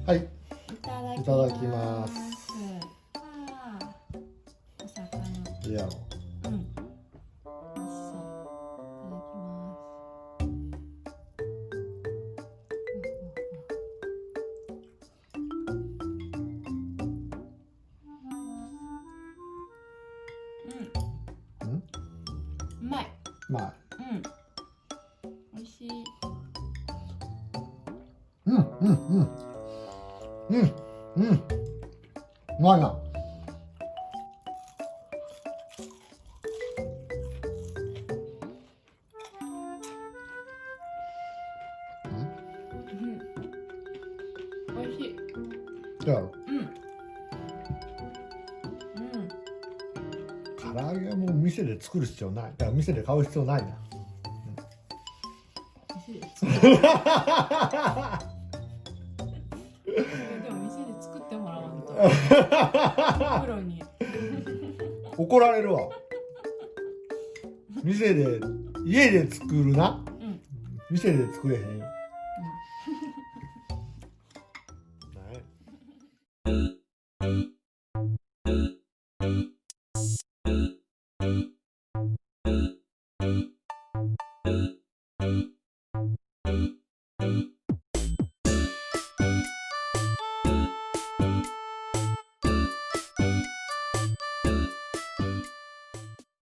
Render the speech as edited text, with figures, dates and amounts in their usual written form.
はい、いただきます。お魚。いやろ。うん。美味しそう。いただきます。うまい。うまい。美味しい。うまいな。美味しい。だろ。唐揚げはもう店で作る必要ない。だから店で買う必要ないな。店で作る。でも店で作ってもらわんと。プロに。怒られるわ。家で作るな。店で作れへんよ。